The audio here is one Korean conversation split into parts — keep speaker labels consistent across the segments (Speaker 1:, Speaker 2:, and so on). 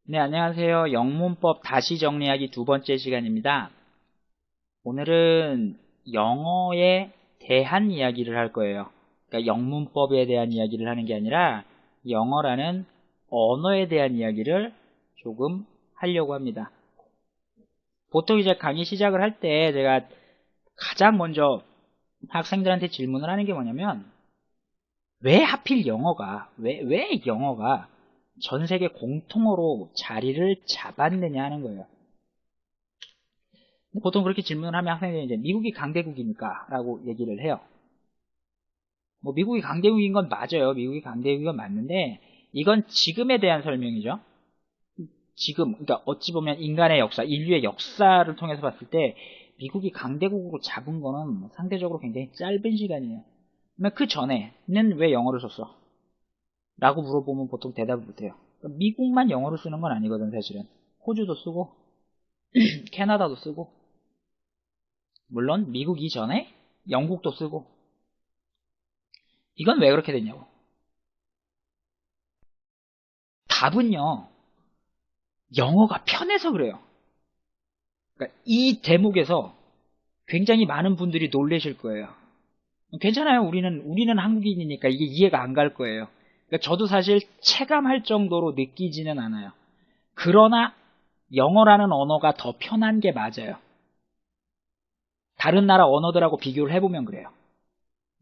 Speaker 1: 네, 안녕하세요. 영문법 다시 정리하기 두 번째 시간입니다. 오늘은 영어에 대한 이야기를 할 거예요. 그러니까 영문법에 대한 이야기를 하는 게 아니라 영어라는 언어에 대한 이야기를 조금 하려고 합니다. 보통 이제 강의 시작을 할 때 제가 가장 먼저 학생들한테 질문을 하는 게 뭐냐면, 왜 하필 영어가, 왜 영어가 전 세계 공통어로 자리를 잡았느냐 하는 거예요. 보통 그렇게 질문을 하면 학생들이 이제 미국이 강대국이니까 라고 얘기를 해요. 뭐 미국이 강대국인 건 맞아요. 미국이 강대국인 건 맞는데 이건 지금에 대한 설명이죠. 지금, 그러니까 어찌 보면 인간의 역사, 인류의 역사를 통해서 봤을 때 미국이 강대국으로 잡은 거는 상대적으로 굉장히 짧은 시간이에요. 그러면 그 전에는 왜 영어를 썼어? 라고 물어보면 보통 대답을 못해요. 미국만 영어를 쓰는 건 아니거든 사실은. 호주도 쓰고 캐나다도 쓰고, 물론 미국 이전에 영국도 쓰고. 이건 왜 그렇게 됐냐고. 답은요, 영어가 편해서 그래요. 그러니까 이 대목에서 굉장히 많은 분들이 놀라실 거예요. 괜찮아요. 우리는 한국인이니까 이게 이해가 안 갈 거예요. 그러니까 저도 사실 체감할 정도로 느끼지는 않아요. 그러나 영어라는 언어가 더 편한 게 맞아요. 다른 나라 언어들하고 비교를 해보면 그래요.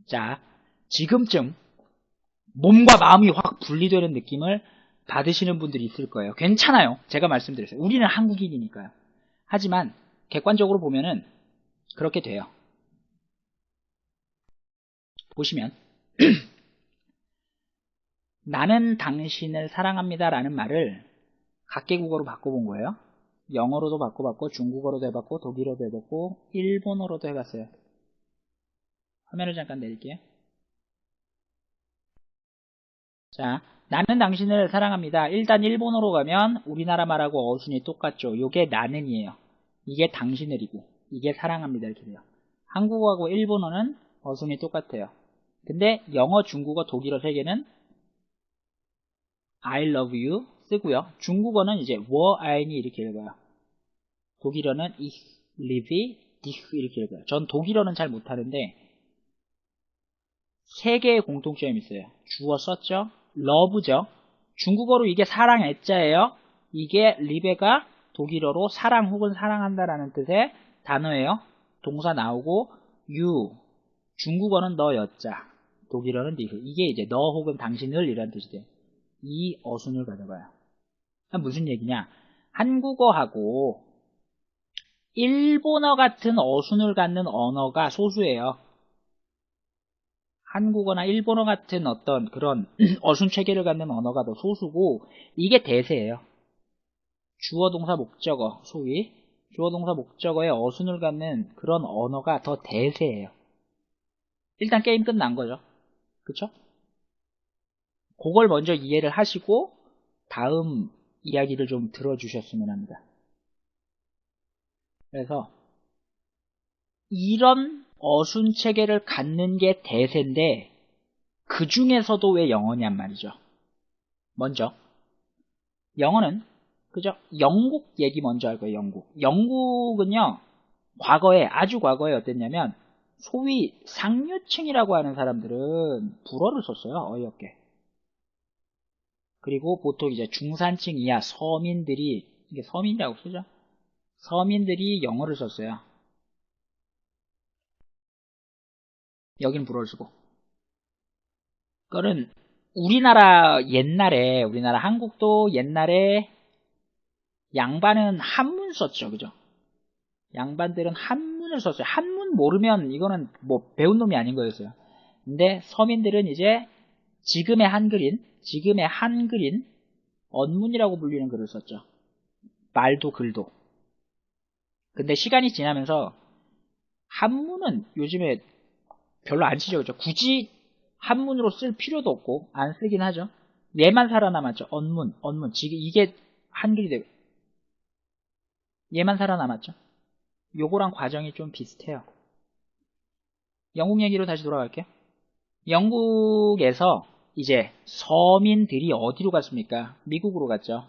Speaker 1: 자, 지금쯤 몸과 마음이 확 분리되는 느낌을 받으시는 분들이 있을 거예요. 괜찮아요. 제가 말씀드렸어요. 우리는 한국인이니까요. 하지만 객관적으로 보면은 그렇게 돼요. 보시면 나는 당신을 사랑합니다 라는 말을 각개국어로 바꿔본 거예요. 영어로도 바꿔봤고, 중국어로도 해봤고, 독일어도 해봤고, 일본어로도 해봤어요. 화면을 잠깐 내릴게요. 자, 나는 당신을 사랑합니다. 일단 일본어로 가면 우리나라 말하고 어순이 똑같죠. 요게 나는이에요. 이게 당신을이고, 이게 사랑합니다 이렇게 돼요. 한국어하고 일본어는 어순이 똑같아요. 근데 영어, 중국어, 독일어 세 개는 I love you 쓰고요. 중국어는 이제 wo ein이 이렇게 읽어요. 독일어는 ich liebe dich 이렇게 읽어요. 전 독일어는 잘 못하는데 세 개의 공통점이 있어요. 주어 썼죠? love죠. 중국어로 이게 사랑 애자예요. 이게 리베가 독일어로 사랑 혹은 사랑한다라는 뜻의 단어예요. 동사 나오고 you 중국어는 너 여자, 독일어는 dich. 이게 이제 너 혹은 당신을 이라는 뜻이 돼요. 이 어순을 가져가요. 무슨 얘기냐? 한국어하고 일본어 같은 어순을 갖는 언어가 소수예요. 한국어나 일본어 같은 어떤 그런 어순 체계를 갖는 언어가 더 소수고, 이게 대세예요. 주어 동사 목적어, 소위 주어 동사 목적어의 어순을 갖는 그런 언어가 더 대세예요. 일단 게임 끝난 거죠. 그쵸? 그걸 먼저 이해를 하시고 다음 이야기를 좀 들어주셨으면 합니다. 그래서 이런 어순 체계를 갖는 게 대세인데 그 중에서도 왜 영어냔 말이죠. 먼저 영어는 그죠? 영국 얘기 먼저 할 거예요. 영국은요 과거에, 아주 과거에 어땠냐면 소위 상류층이라고 하는 사람들은 불어를 썼어요. 어이없게. 그리고 보통 이제 중산층 이하 서민들이, 이게 서민이라고 쓰죠? 서민들이 영어를 썼어요. 여기는 불어를 쓰고. 그거는 우리나라 한국도 옛날에 양반은 한문 썼죠. 그죠? 양반들은 한문을 썼어요. 한문 모르면 이거는 뭐 배운 놈이 아닌 거였어요. 근데 서민들은 이제 지금의 한글인 언문이라고 불리는 글을 썼죠. 말도 글도. 근데 시간이 지나면서 한문은 요즘에 별로 안 쓰죠. 그죠? 굳이 한문으로 쓸 필요도 없고 안 쓰긴 하죠. 얘만 살아남았죠. 언문. 지금 이게 한글이 되고 얘만 살아남았죠. 요거랑 과정이 좀 비슷해요. 영국 얘기로 다시 돌아갈게요. 영국에서 이제 서민들이 어디로 갔습니까? 미국으로 갔죠.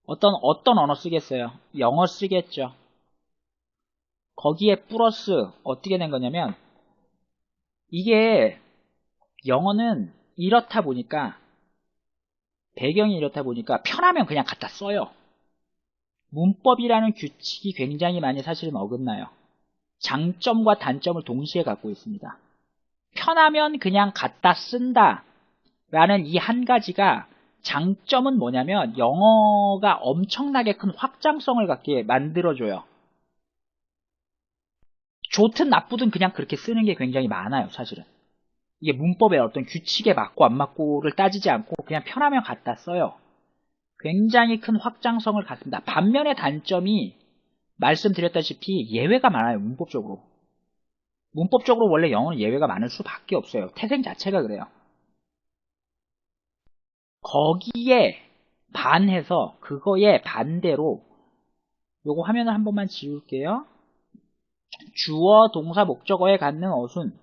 Speaker 1: 어떤 언어 쓰겠어요? 영어 쓰겠죠. 거기에 플러스 어떻게 된 거냐면 이게 영어는 이렇다 보니까 배경이 이렇다 보니까 편하면 그냥 갖다 써요. 문법이라는 규칙이 굉장히 많이 사실은 어긋나요. 장점과 단점을 동시에 갖고 있습니다. 편하면 그냥 갖다 쓴다 라는 이 한 가지가 장점은 뭐냐면 영어가 엄청나게 큰 확장성을 갖게 만들어줘요. 좋든 나쁘든 그냥 그렇게 쓰는 게 굉장히 많아요, 사실은. 이게 문법의 어떤 규칙에 맞고 안 맞고를 따지지 않고 그냥 편하면 갖다 써요. 굉장히 큰 확장성을 갖습니다. 반면에 단점이 말씀드렸다시피 예외가 많아요, 문법적으로. 문법적으로 원래 영어는 예외가 많을 수밖에 없어요. 태생 자체가 그래요. 거기에 반해서 그거에 반대로 요거 화면을 한 번만 지울게요. 주어, 동사, 목적어에 갖는 어순,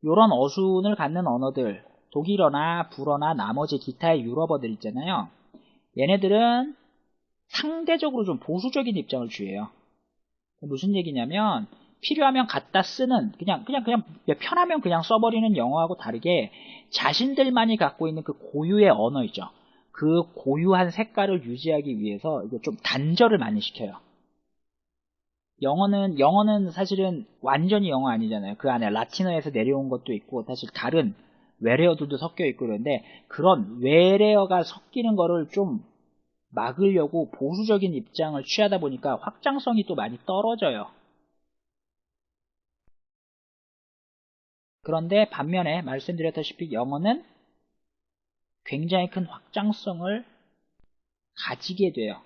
Speaker 1: 요런 어순을 갖는 언어들, 독일어나 불어나 나머지 기타의 유럽어들 있잖아요. 얘네들은 상대적으로 좀 보수적인 입장을 취해요. 무슨 얘기냐면 필요하면 갖다 쓰는 그냥 편하면 그냥 써버리는 영어하고 다르게 자신들만이 갖고 있는 그 고유의 언어 있죠. 그 고유한 색깔을 유지하기 위해서 이거 좀 단절을 많이 시켜요. 영어는 사실은 완전히 영어 아니잖아요. 그 안에 라틴어에서 내려온 것도 있고 사실 다른 외래어들도 섞여 있고 그런데 그런 외래어가 섞이는 거를 좀 막으려고 보수적인 입장을 취하다 보니까 확장성이 또 많이 떨어져요. 그런데 반면에 말씀드렸다시피 영어는 굉장히 큰 확장성을 가지게 돼요.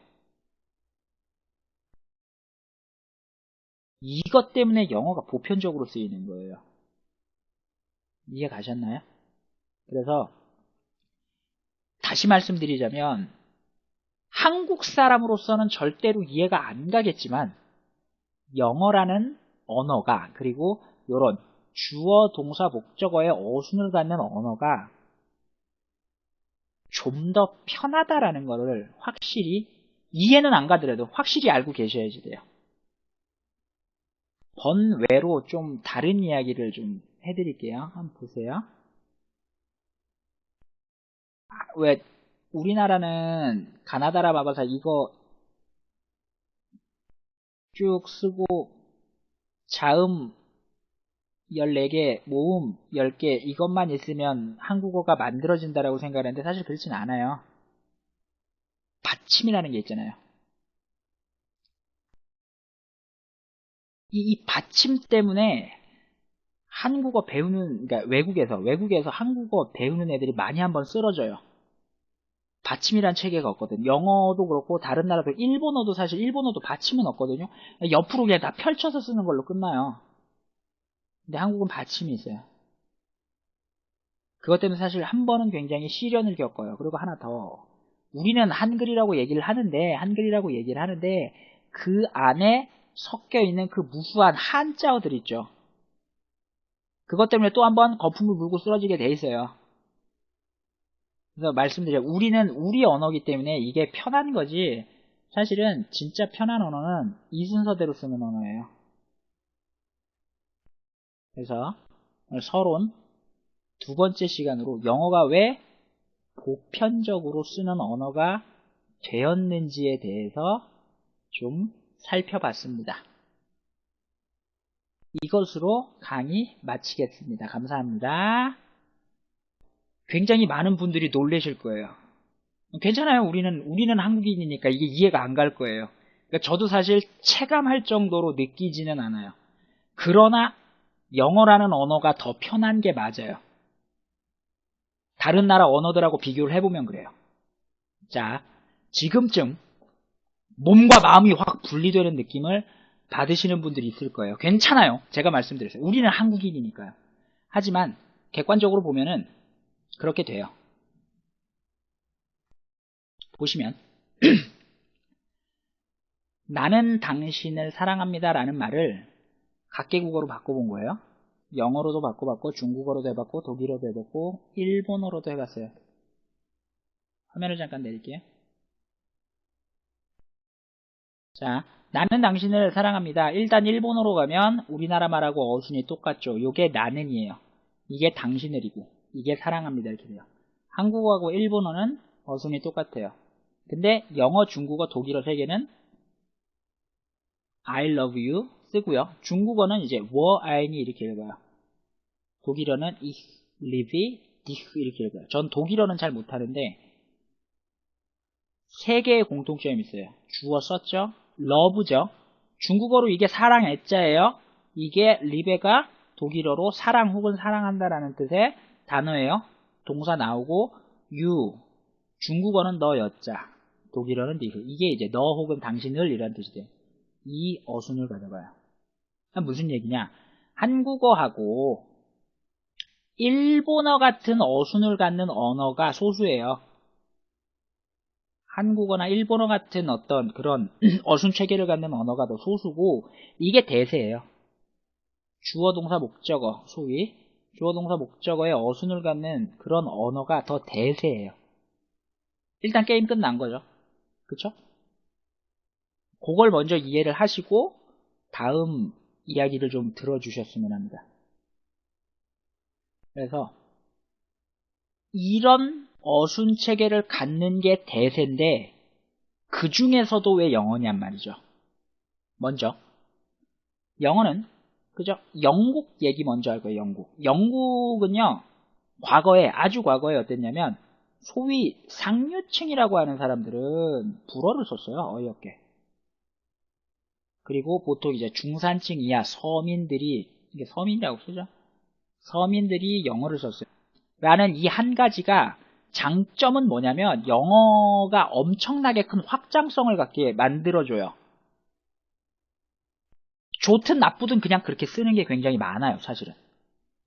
Speaker 1: 이것 때문에 영어가 보편적으로 쓰이는 거예요. 이해 가셨나요? 그래서 다시 말씀드리자면 한국 사람으로서는 절대로 이해가 안 가겠지만 영어라는 언어가 그리고 이런 주어, 동사, 목적어의 어순을 갖는 언어가 좀 더 편하다라는 것을 확실히 이해는 안 가더라도 확실히 알고 계셔야지 돼요. 번외로 좀 다른 이야기를 좀 해드릴게요. 한번 보세요. 왜 우리나라는 가나다라 바바사 이거 쭉 쓰고 자음 14개, 모음 10개 이것만 있으면 한국어가 만들어진다라고 생각하는데 사실 그렇진 않아요. 받침이라는 게 있잖아요. 이 받침 때문에 한국어 배우는 그러니까 외국에서 한국어 배우는 애들이 많이 한번 쓰러져요. 받침이란 체계가 없거든. 영어도 그렇고 다른 나라도 일본어도 사실 일본어도 받침은 없거든요. 옆으로 그냥 다 펼쳐서 쓰는 걸로 끝나요. 근데 한국은 받침이 있어요. 그것 때문에 사실 한 번은 굉장히 시련을 겪어요. 그리고 하나 더. 우리는 한글이라고 얘기를 하는데 그 안에 섞여 있는 그 무수한 한자어들 있죠. 그것 때문에 또 한 번 거품을 물고 쓰러지게 돼 있어요. 그래서 말씀드려요. 우리는 우리 언어기 때문에 이게 편한 거지 사실은 진짜 편한 언어는 이 순서대로 쓰는 언어예요. 그래서 오늘 서론 두 번째 시간으로 영어가 왜 보편적으로 쓰는 언어가 되었는지에 대해서 좀 살펴봤습니다. 이것으로 강의 마치겠습니다. 감사합니다. 굉장히 많은 분들이 놀라실 거예요. 괜찮아요. 우리는 한국인이니까 이게 이해가 안 갈 거예요. 그러니까 저도 사실 체감할 정도로 느끼지는 않아요. 그러나 영어라는 언어가 더 편한 게 맞아요. 다른 나라 언어들하고 비교를 해보면 그래요. 자, 지금쯤 몸과 마음이 확 분리되는 느낌을 받으시는 분들이 있을 거예요. 괜찮아요. 제가 말씀드렸어요. 우리는 한국인이니까요. 하지만 객관적으로 보면은 그렇게 돼요. 보시면 나는 당신을 사랑합니다 라는 말을 각개국어로 바꿔본 거예요. 영어로도 바꿔봤고 중국어로도 해봤고 독일어도 해봤고 일본어로도 해봤어요. 화면을 잠깐 내릴게요. 자, 나는 당신을 사랑합니다. 일단 일본어로 가면 우리나라 말하고 어순이 똑같죠. 요게 나는이에요. 이게 당신을이고 이게 사랑합니다 이렇게 돼요. 한국어하고 일본어는 어순이 똑같아요. 근데 영어, 중국어, 독일어 세 개는 I love you 쓰고요. 중국어는 이제 wo ein 이렇게 읽어요. 독일어는 ich liebe dich 이렇게 읽어요. 전 독일어는 잘 못하는데 세 개의 공통점이 있어요. 주어 썼죠? love죠. 중국어로 이게 사랑 애자예요. 이게 리베가 독일어로 사랑 혹은 사랑한다라는 뜻의 단어예요. 동사 나오고 you 중국어는 너 여자 독일어는 dich 이게 이제 너 혹은 당신을 이라는 뜻이 돼요. 이 어순을 가져가요. 무슨 얘기냐? 한국어하고 일본어 같은 어순을 갖는 언어가 소수예요. 한국어나 일본어 같은 어떤 그런 어순 체계를 갖는 언어가 더 소수고 이게 대세예요. 주어 동사 목적어 소위 주어 동사 목적어의 어순을 갖는 그런 언어가 더 대세예요. 일단 게임 끝난 거죠. 그쵸? 그걸 먼저 이해를 하시고 다음 이야기를 좀 들어주셨으면 합니다. 그래서 이런 어순 체계를 갖는 게 대세인데 그 중에서도 왜 영어냔 말이죠. 먼저 영어는 그죠? 영국 얘기 먼저 할 거예요. 영국은요 과거에 아주 과거에 어땠냐면 소위 상류층이라고 하는 사람들은 불어를 썼어요. 어이없게. 그리고 보통 이제 중산층 이하 서민들이 이게 서민이라고 쓰죠. 서민들이 영어를 썼어요. 라는 이 한 가지가 장점은 뭐냐면 영어가 엄청나게 큰 확장성을 갖게 만들어줘요. 좋든 나쁘든 그냥 그렇게 쓰는 게 굉장히 많아요. 사실은.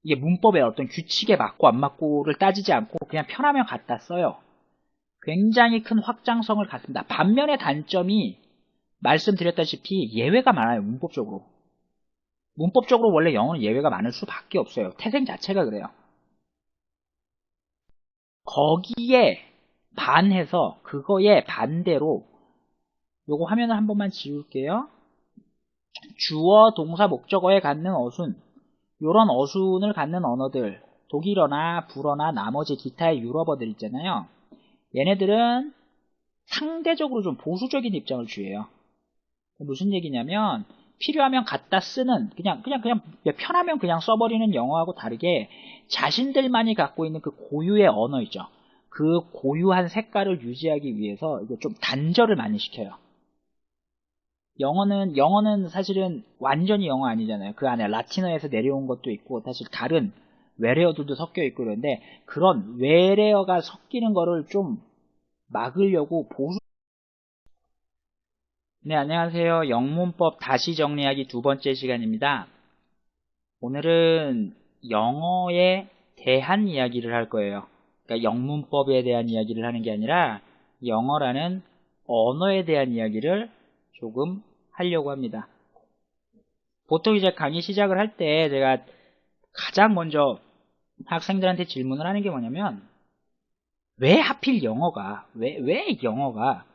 Speaker 1: 이게 문법의 어떤 규칙에 맞고 안 맞고를 따지지 않고 그냥 편하면 갖다 써요. 굉장히 큰 확장성을 갖습니다. 반면에 단점이 말씀드렸다시피 예외가 많아요. 문법적으로. 문법적으로 원래 영어는 예외가 많을 수밖에 없어요. 태생 자체가 그래요. 거기에 반해서 그거에 반대로 요거 화면을 한 번만 지울게요. 주어, 동사, 목적어에 갖는 어순 요런 어순을 갖는 언어들 독일어나 불어나 나머지 기타의 유럽어들 있잖아요. 얘네들은 상대적으로 좀 보수적인 입장을 취해요. 무슨 얘기냐면 필요하면 갖다 쓰는 그냥 편하면 그냥 써버리는 영어하고 다르게 자신들만이 갖고 있는 그 고유의 언어이죠. 그 고유한 색깔을 유지하기 위해서 이거 좀 단절을 많이 시켜요. 영어는 사실은 완전히 영어 아니잖아요. 그 안에 라틴어에서 내려온 것도 있고 사실 다른 외래어들도 섞여 있고 그런데 그런 외래어가 섞이는 거를 좀 막으려고 보수. 네, 안녕하세요. 영문법 다시 정리하기 두 번째 시간입니다. 오늘은 영어에 대한 이야기를 할 거예요. 그러니까 영문법에 대한 이야기를 하는 게 아니라 영어라는 언어에 대한 이야기를 조금 하려고 합니다. 보통 이제 강의 시작을 할 때 제가 가장 먼저 학생들한테 질문을 하는 게 뭐냐면 왜 하필 영어가 왜 영어가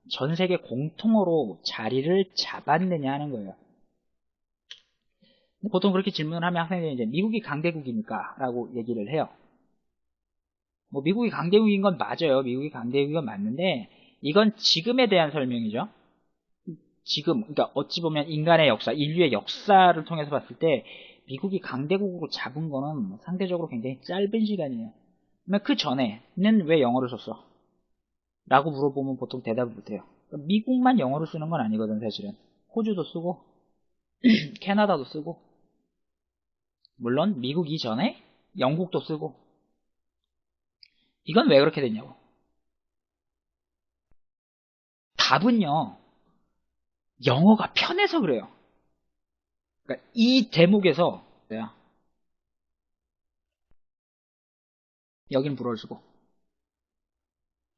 Speaker 1: 전 세계 공통어로 자리를 잡았느냐 하는 거예요. 보통 그렇게 질문을 하면 학생들이 이제 미국이 강대국이니까 라고 얘기를 해요. 뭐 미국이 강대국인 건 맞아요. 미국이 강대국인 건 맞는데 이건 지금에 대한 설명이죠. 지금 그러니까 어찌 보면 인간의 역사, 인류의 역사를 통해서 봤을 때 미국이 강대국으로 잡은 거는 상대적으로 굉장히 짧은 시간이에요. 그러면 그 전에는 왜 영어를 썼어? 라고 물어보면 보통 대답을 못해요. 미국만 영어를 쓰는 건 아니거든 사실은. 호주도 쓰고 캐나다도 쓰고 물론 미국 이전에 영국도 쓰고. 이건 왜 그렇게 됐냐고. 답은요 영어가 편해서 그래요. 그러니까 이 대목에서 여기는 불어를 쓰고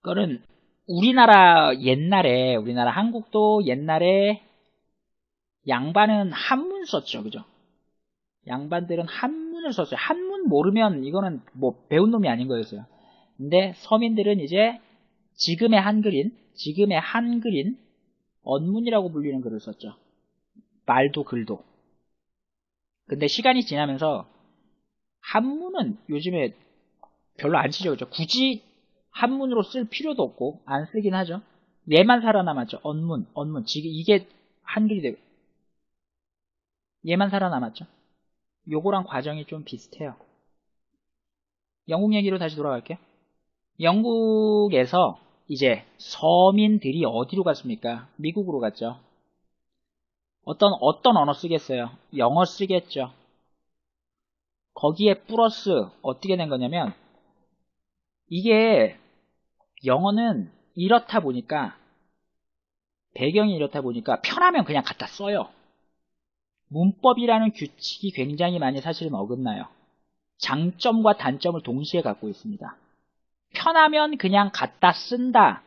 Speaker 1: 그거는 우리나라 한국도 옛날에 양반은 한문 썼죠. 그죠? 양반들은 한문을 썼어요. 한문 모르면 이거는 뭐 배운 놈이 아닌 거였어요. 근데 서민들은 이제 지금의 한글인 언문이라고 불리는 글을 썼죠. 말도 글도. 근데 시간이 지나면서 한문은 요즘에 별로 안 쓰죠. 그죠? 굳이 한문으로 쓸 필요도 없고 안 쓰긴 하죠. 얘만 살아남았죠. 언문. 지금 이게 한글이 되고 얘만 살아남았죠. 요거랑 과정이 좀 비슷해요. 영국 얘기로 다시 돌아갈게요. 영국에서 이제 서민들이 어디로 갔습니까? 미국으로 갔죠. 어떤 언어 쓰겠어요? 영어 쓰겠죠. 거기에 플러스 어떻게 된 거냐면 이게 영어는 이렇다 보니까 배경이 이렇다 보니까 편하면 그냥 갖다 써요. 문법이라는 규칙이 굉장히 많이 사실은 어긋나요. 장점과 단점을 동시에 갖고 있습니다. 편하면 그냥 갖다 쓴다.